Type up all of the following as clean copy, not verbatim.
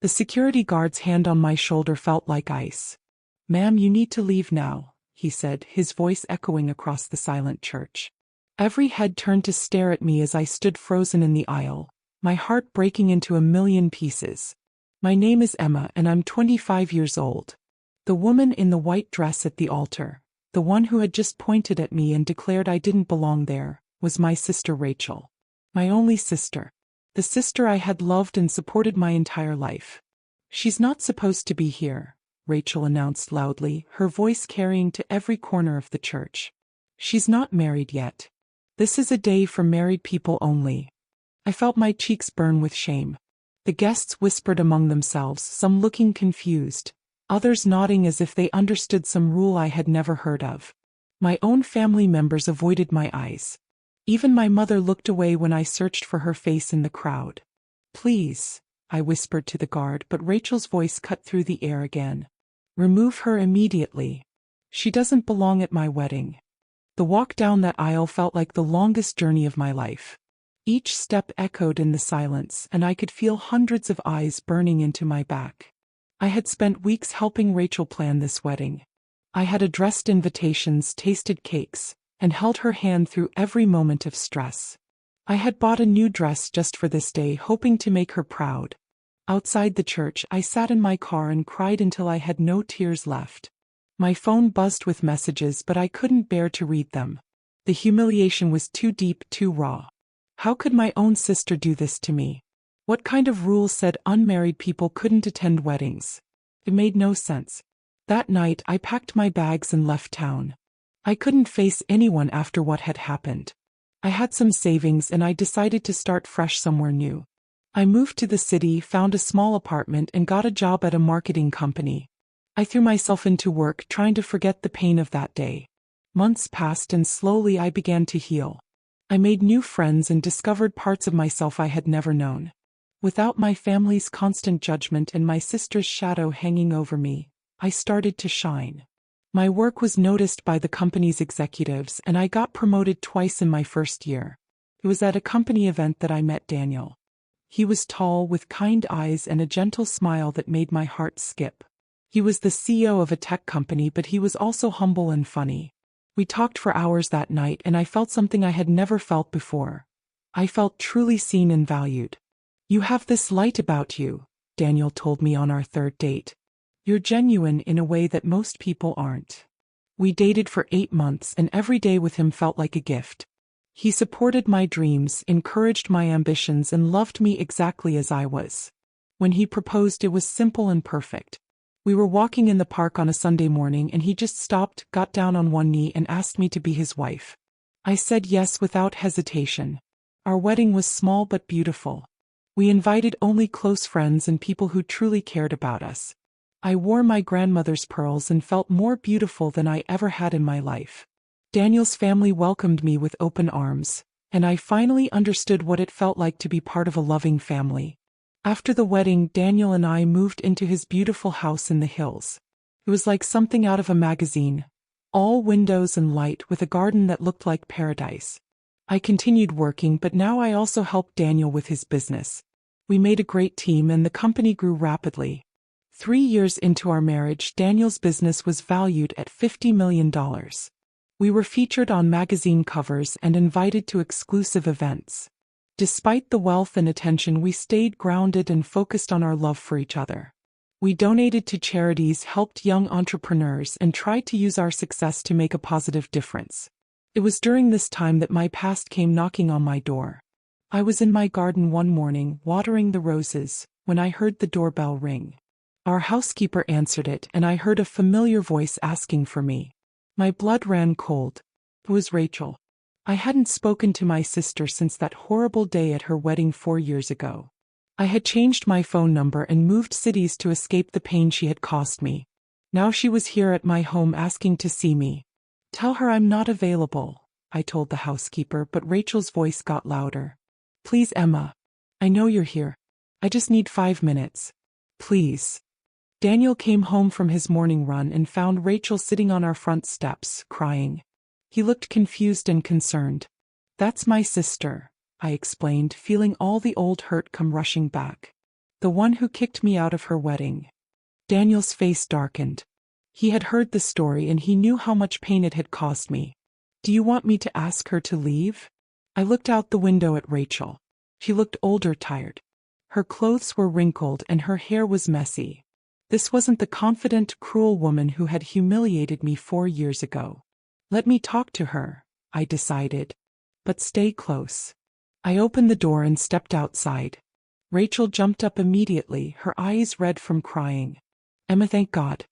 The security guard's hand on my shoulder felt like ice. "Ma'am, you need to leave now," he said, his voice echoing across the silent church. Every head turned to stare at me as I stood frozen in the aisle, my heart breaking into a million pieces. "My name is Emma and I'm 25 years old." The woman in the white dress at the altar, the one who had just pointed at me and declared I didn't belong there, was my sister Rachel. My only sister. The sister I had loved and supported my entire life. "She's not supposed to be here," Rachel announced loudly, her voice carrying to every corner of the church. "She's not married yet. This is a day for married people only." I felt my cheeks burn with shame. The guests whispered among themselves, some looking confused, others nodding as if they understood some rule I had never heard of. My own family members avoided my eyes. Even my mother looked away when I searched for her face in the crowd. "Please," I whispered to the guard, but Rachel's voice cut through the air again. "Remove her immediately. She doesn't belong at my wedding." The walk down that aisle felt like the longest journey of my life. Each step echoed in the silence, and I could feel hundreds of eyes burning into my back. I had spent weeks helping Rachel plan this wedding. I had addressed invitations, tasted cakes, and held her hand through every moment of stress. I had bought a new dress just for this day, hoping to make her proud. Outside the church, I sat in my car and cried until I had no tears left. My phone buzzed with messages, but I couldn't bear to read them. The humiliation was too deep, too raw. How could my own sister do this to me? What kind of rule said unmarried people couldn't attend weddings? It made no sense. That night, I packed my bags and left town. I couldn't face anyone after what had happened. I had some savings and I decided to start fresh somewhere new. I moved to the city, found a small apartment, and got a job at a marketing company. I threw myself into work, trying to forget the pain of that day. Months passed and slowly I began to heal. I made new friends and discovered parts of myself I had never known. Without my family's constant judgment and my sister's shadow hanging over me, I started to shine. My work was noticed by the company's executives, and I got promoted twice in my first year. It was at a company event that I met Daniel. He was tall, with kind eyes and a gentle smile that made my heart skip. He was the CEO of a tech company, but he was also humble and funny. We talked for hours that night, and I felt something I had never felt before. I felt truly seen and valued. "You have this light about you," Daniel told me on our third date. "You're genuine in a way that most people aren't." We dated for 8 months, and every day with him felt like a gift. He supported my dreams, encouraged my ambitions, and loved me exactly as I was. When he proposed, it was simple and perfect. We were walking in the park on a Sunday morning, and he just stopped, got down on one knee, and asked me to be his wife. I said yes without hesitation. Our wedding was small but beautiful. We invited only close friends and people who truly cared about us. I wore my grandmother's pearls and felt more beautiful than I ever had in my life. Daniel's family welcomed me with open arms, and I finally understood what it felt like to be part of a loving family. After the wedding, Daniel and I moved into his beautiful house in the hills. It was like something out of a magazine, all windows and light, with a garden that looked like paradise. I continued working, but now I also helped Daniel with his business. We made a great team, and the company grew rapidly. 3 years into our marriage, Daniel's business was valued at $50 million. We were featured on magazine covers and invited to exclusive events. Despite the wealth and attention, we stayed grounded and focused on our love for each other. We donated to charities, helped young entrepreneurs, and tried to use our success to make a positive difference. It was during this time that my past came knocking on my door. I was in my garden one morning, watering the roses, when I heard the doorbell ring. Our housekeeper answered it, and I heard a familiar voice asking for me. My blood ran cold. It was Rachel. I hadn't spoken to my sister since that horrible day at her wedding 4 years ago. I had changed my phone number and moved cities to escape the pain she had caused me. Now she was here at my home asking to see me. "Tell her I'm not available," I told the housekeeper, but Rachel's voice got louder. "Please, Emma. I know you're here. I just need 5 minutes. Please." Daniel came home from his morning run and found Rachel sitting on our front steps, crying. He looked confused and concerned. "That's my sister," I explained, feeling all the old hurt come rushing back. The one who kicked me out of her wedding. Daniel's face darkened. He had heard the story and he knew how much pain it had caused me. Do you want me to ask her to leave? I looked out the window at Rachel. She looked older, tired. Her clothes were wrinkled and her hair was messy. This wasn't the confident, cruel woman who had humiliated me 4 years ago. Let me talk to her, I decided. But stay close. I opened the door and stepped outside. Rachel jumped up immediately, her eyes red from crying. Emma, thank God.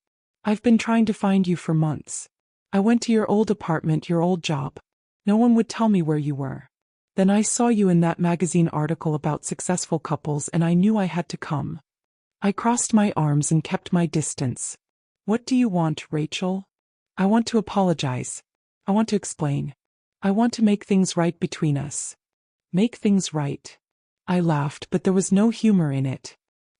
I've been trying to find you for months. I went to your old apartment, your old job. No one would tell me where you were. Then I saw you in that magazine article about successful couples and I knew I had to come. I crossed my arms and kept my distance. What do you want, Rachel? I want to apologize. I want to explain. I want to make things right between us. Make things right. I laughed, but there was no humor in it.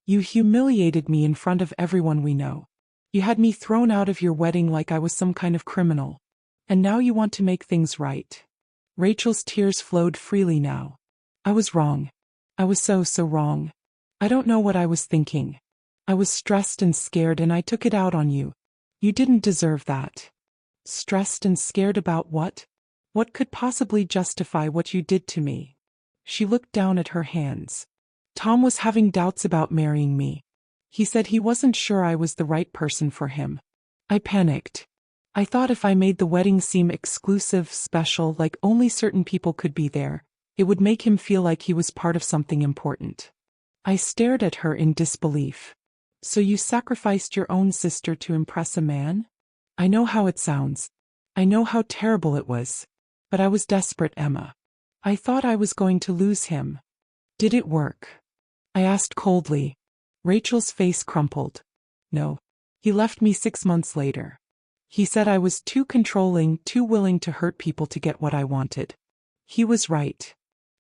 You humiliated me in front of everyone we know. You had me thrown out of your wedding like I was some kind of criminal. And now you want to make things right. Rachel's tears flowed freely now. I was wrong. I was so wrong. I don't know what I was thinking. I was stressed and scared and I took it out on you. You didn't deserve that. Stressed and scared about what? What could possibly justify what you did to me? She looked down at her hands. Tom was having doubts about marrying me. He said he wasn't sure I was the right person for him. I panicked. I thought if I made the wedding seem exclusive, special, like only certain people could be there, it would make him feel like he was part of something important. I stared at her in disbelief. So you sacrificed your own sister to impress a man? I know how it sounds. I know how terrible it was. But I was desperate, Emma. I thought I was going to lose him. Did it work? I asked coldly. Rachel's face crumpled. No. He left me 6 months later. He said I was too controlling, too willing to hurt people to get what I wanted. He was right.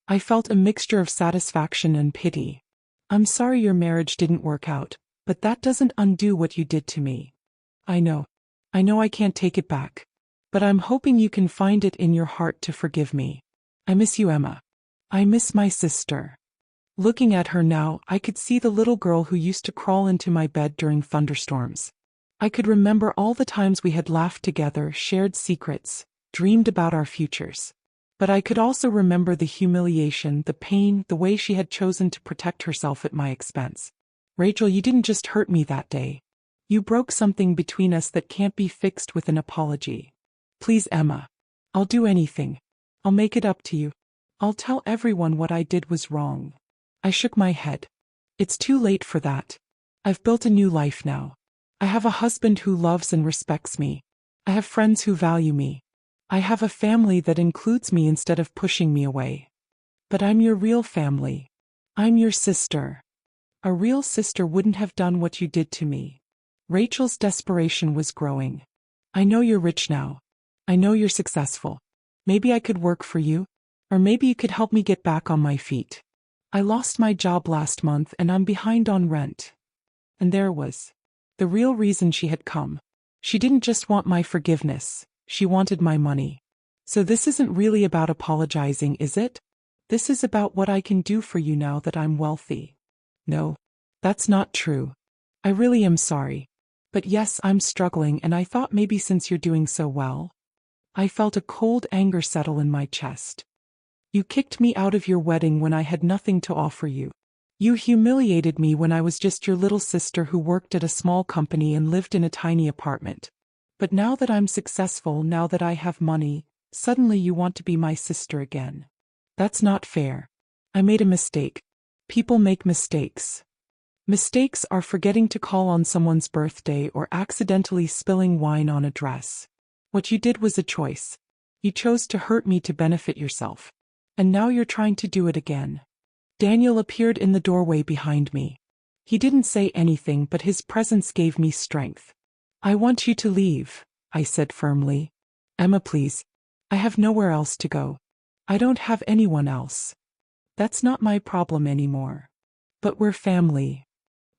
I felt a mixture of satisfaction and pity. I'm sorry your marriage didn't work out, but that doesn't undo what you did to me. I know I can't take it back. But I'm hoping you can find it in your heart to forgive me. I miss you, Emma. I miss my sister. Looking at her now, I could see the little girl who used to crawl into my bed during thunderstorms. I could remember all the times we had laughed together, shared secrets, dreamed about our futures. But I could also remember the humiliation, the pain, the way she had chosen to protect herself at my expense. Rachel, you didn't just hurt me that day. You broke something between us that can't be fixed with an apology. Please, Emma. I'll do anything. I'll make it up to you. I'll tell everyone what I did was wrong. I shook my head. It's too late for that. I've built a new life now. I have a husband who loves and respects me. I have friends who value me. I have a family that includes me instead of pushing me away. But I'm your real family. I'm your sister. A real sister wouldn't have done what you did to me. Rachel's desperation was growing. I know you're rich now. I know you're successful. Maybe I could work for you, or maybe you could help me get back on my feet. I lost my job last month and I'm behind on rent. And there was the real reason she had come. She didn't just want my forgiveness. She wanted my money. So this isn't really about apologizing, is it? This is about what I can do for you now that I'm wealthy. No, that's not true. I really am sorry. But yes, I'm struggling and I thought maybe since you're doing so well. I felt a cold anger settle in my chest. You kicked me out of your wedding when I had nothing to offer you. You humiliated me when I was just your little sister who worked at a small company and lived in a tiny apartment. But now that I'm successful, now that I have money, suddenly you want to be my sister again. That's not fair. I made a mistake. People make mistakes. Mistakes are forgetting to call on someone's birthday or accidentally spilling wine on a dress. What you did was a choice. You chose to hurt me to benefit yourself. And now you're trying to do it again. Daniel appeared in the doorway behind me. He didn't say anything, but his presence gave me strength. I want you to leave, I said firmly. Emma, please. I have nowhere else to go. I don't have anyone else. That's not my problem anymore. But we're family.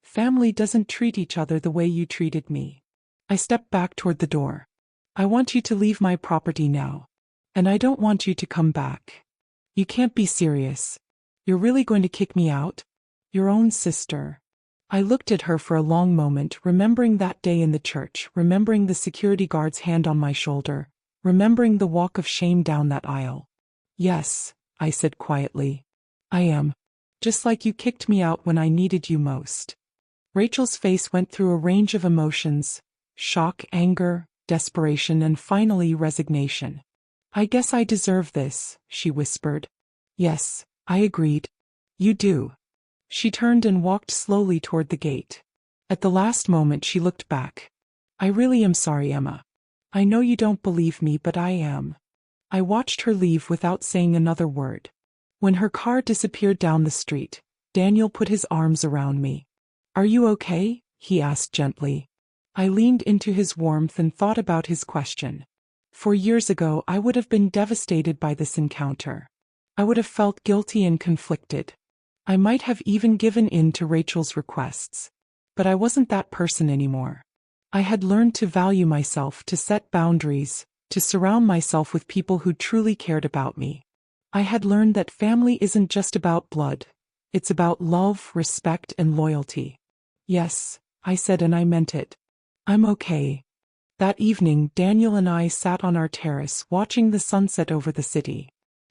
Family doesn't treat each other the way you treated me. I stepped back toward the door. I want you to leave my property now. And I don't want you to come back. You can't be serious. You're really going to kick me out? Your own sister. I looked at her for a long moment, remembering that day in the church, remembering the security guard's hand on my shoulder, remembering the walk of shame down that aisle. Yes, I said quietly. I am. Just like you kicked me out when I needed you most. Rachel's face went through a range of emotions: shock, anger, desperation, and finally resignation. I guess I deserve this, she whispered. Yes, I agreed. You do. She turned and walked slowly toward the gate. At the last moment she looked back. I really am sorry, Emma. I know you don't believe me, but I am. I watched her leave without saying another word. When her car disappeared down the street, Daniel put his arms around me. Are you okay? He asked gently. I leaned into his warmth and thought about his question. 4 years ago I would have been devastated by this encounter. I would have felt guilty and conflicted. I might have even given in to Rachel's requests. But I wasn't that person anymore. I had learned to value myself, to set boundaries, to surround myself with people who truly cared about me. I had learned that family isn't just about blood. It's about love, respect, and loyalty. Yes, I said, and I meant it. I'm okay. That evening, Daniel and I sat on our terrace watching the sunset over the city.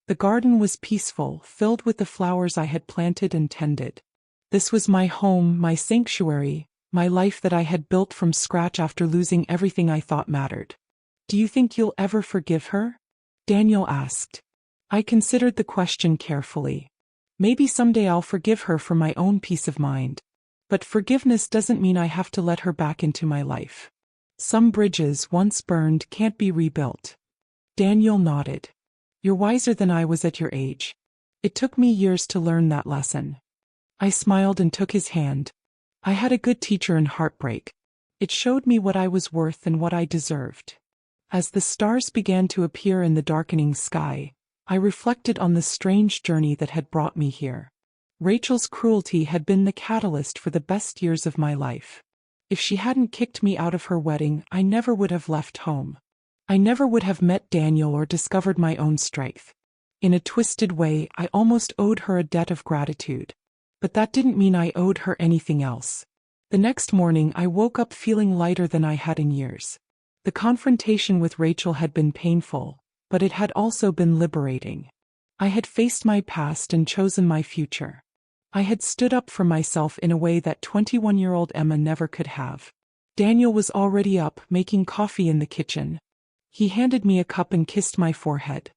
The garden was peaceful, filled with the flowers I had planted and tended. This was my home, my sanctuary, my life that I had built from scratch after losing everything I thought mattered. Do you think you'll ever forgive her? Daniel asked. I considered the question carefully. Maybe someday I'll forgive her for my own peace of mind. But forgiveness doesn't mean I have to let her back into my life. Some bridges, once burned, can't be rebuilt. Daniel nodded. You're wiser than I was at your age. It took me years to learn that lesson. I smiled and took his hand. I had a good teacher in heartbreak. It showed me what I was worth and what I deserved. As the stars began to appear in the darkening sky, I reflected on the strange journey that had brought me here. Rachel's cruelty had been the catalyst for the best years of my life. If she hadn't kicked me out of her wedding, I never would have left home. I never would have met Daniel or discovered my own strength. In a twisted way, I almost owed her a debt of gratitude. But that didn't mean I owed her anything else. The next morning, I woke up feeling lighter than I had in years. The confrontation with Rachel had been painful, but it had also been liberating. I had faced my past and chosen my future. I had stood up for myself in a way that 21-year-old Emma never could have. Daniel was already up, making coffee in the kitchen. He handed me a cup and kissed my forehead.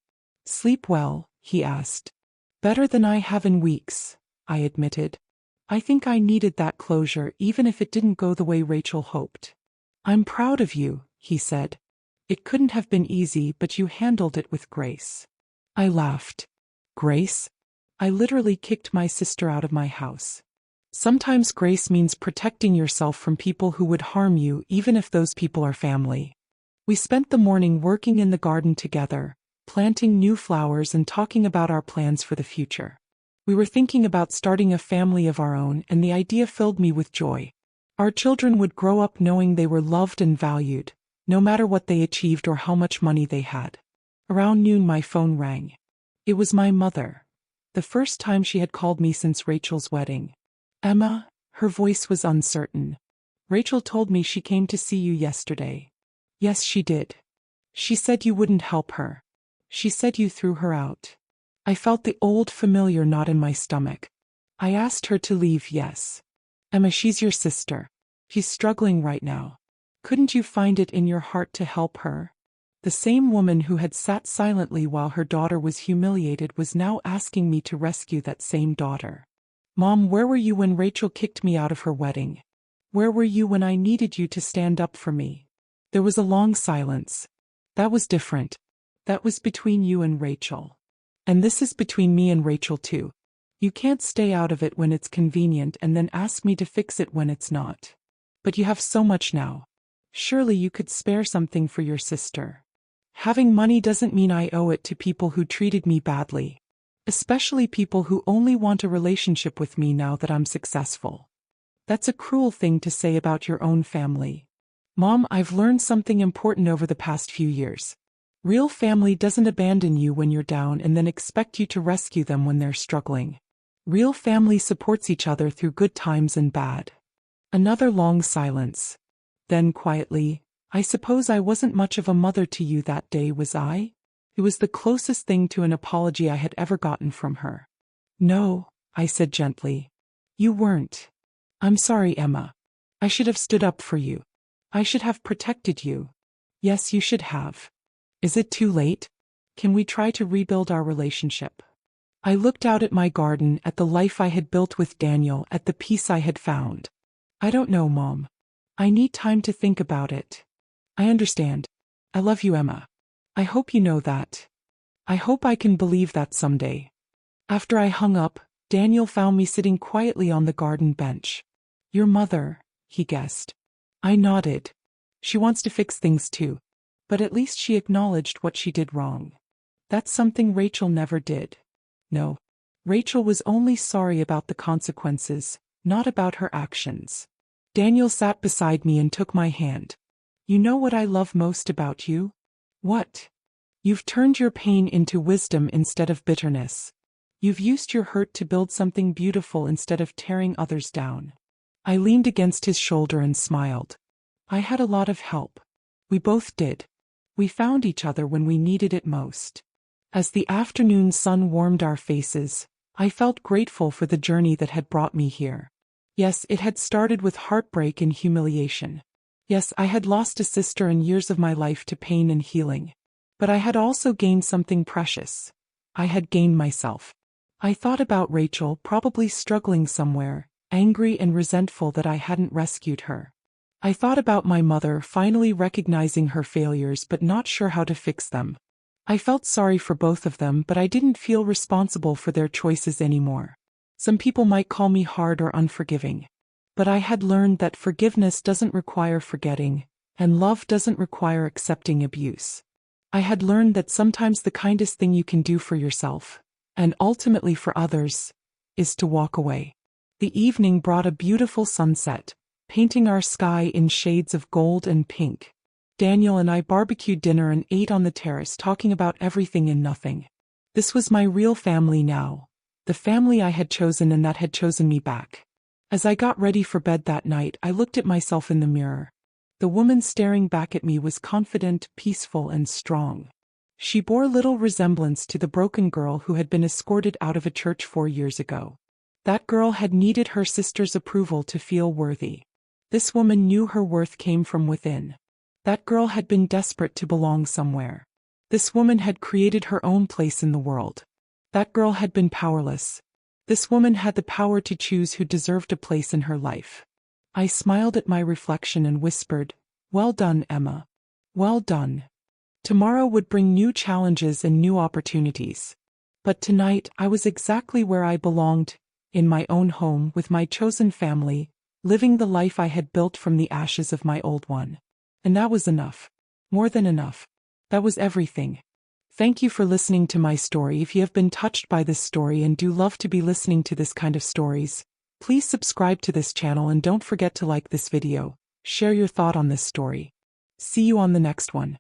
Sleep well, he asked. Better than I have in weeks, I admitted. I think I needed that closure, even if it didn't go the way Rachel hoped. I'm proud of you, he said. It couldn't have been easy, but you handled it with grace. I laughed. Grace? I literally kicked my sister out of my house. Sometimes grace means protecting yourself from people who would harm you, even if those people are family. We spent the morning working in the garden together, planting new flowers and talking about our plans for the future. We were thinking about starting a family of our own, and the idea filled me with joy. Our children would grow up knowing they were loved and valued, no matter what they achieved or how much money they had. Around noon my phone rang. It was my mother. The first time she had called me since Rachel's wedding. Emma, her voice was uncertain. Rachel told me she came to see you yesterday. Yes, she did. She said you wouldn't help her. She said you threw her out. I felt the old familiar knot in my stomach. I asked her to leave, yes. Emma, she's your sister. She's struggling right now. Couldn't you find it in your heart to help her? The same woman who had sat silently while her daughter was humiliated was now asking me to rescue that same daughter. Mom, where were you when Rachel kicked me out of her wedding? Where were you when I needed you to stand up for me? There was a long silence. That was different. That was between you and Rachel. And this is between me and Rachel too. You can't stay out of it when it's convenient and then ask me to fix it when it's not. But you have so much now. Surely you could spare something for your sister. Having money doesn't mean I owe it to people who treated me badly. Especially people who only want a relationship with me now that I'm successful. That's a cruel thing to say about your own family. Mom, I've learned something important over the past few years. Real family doesn't abandon you when you're down and then expect you to rescue them when they're struggling. Real family supports each other through good times and bad. Another long silence. Then quietly, I suppose I wasn't much of a mother to you that day, was I? It was the closest thing to an apology I had ever gotten from her. No, I said gently. You weren't. I'm sorry, Emma. I should have stood up for you. I should have protected you. Yes, you should have. Is it too late? Can we try to rebuild our relationship? I looked out at my garden, at the life I had built with Daniel, at the peace I had found. I don't know, Mom. I need time to think about it. I understand. I love you, Emma. I hope you know that. I hope I can believe that someday. After I hung up, Daniel found me sitting quietly on the garden bench. Your mother, he guessed. I nodded. She wants to fix things too. But at least she acknowledged what she did wrong. That's something Rachel never did. No. Rachel was only sorry about the consequences, not about her actions. Daniel sat beside me and took my hand. You know what I love most about you? What? You've turned your pain into wisdom instead of bitterness. You've used your hurt to build something beautiful instead of tearing others down. I leaned against his shoulder and smiled. I had a lot of help. We both did. We found each other when we needed it most. As the afternoon sun warmed our faces, I felt grateful for the journey that had brought me here. Yes, it had started with heartbreak and humiliation. Yes, I had lost a sister and years of my life to pain and healing. But I had also gained something precious. I had gained myself. I thought about Rachel, probably struggling somewhere, angry and resentful that I hadn't rescued her. I thought about my mother, finally recognizing her failures but not sure how to fix them. I felt sorry for both of them, but I didn't feel responsible for their choices anymore. Some people might call me hard or unforgiving. But I had learned that forgiveness doesn't require forgetting, and love doesn't require accepting abuse. I had learned that sometimes the kindest thing you can do for yourself, and ultimately for others, is to walk away. The evening brought a beautiful sunset, painting our sky in shades of gold and pink. Daniel and I barbecued dinner and ate on the terrace, talking about everything and nothing. This was my real family now, the family I had chosen and that had chosen me back. As I got ready for bed that night, I looked at myself in the mirror. The woman staring back at me was confident, peaceful, and strong. She bore little resemblance to the broken girl who had been escorted out of a church 4 years ago. That girl had needed her sister's approval to feel worthy. This woman knew her worth came from within. That girl had been desperate to belong somewhere. This woman had created her own place in the world. That girl had been powerless. This woman had the power to choose who deserved a place in her life. I smiled at my reflection and whispered, "Well done, Emma. Well done." Tomorrow would bring new challenges and new opportunities. But tonight I was exactly where I belonged, in my own home with my chosen family, living the life I had built from the ashes of my old one. And that was enough. More than enough. That was everything. Thank you for listening to my story. If you have been touched by this story and do love to be listening to this kind of stories, please subscribe to this channel and don't forget to like this video. Share your thought on this story. See you on the next one.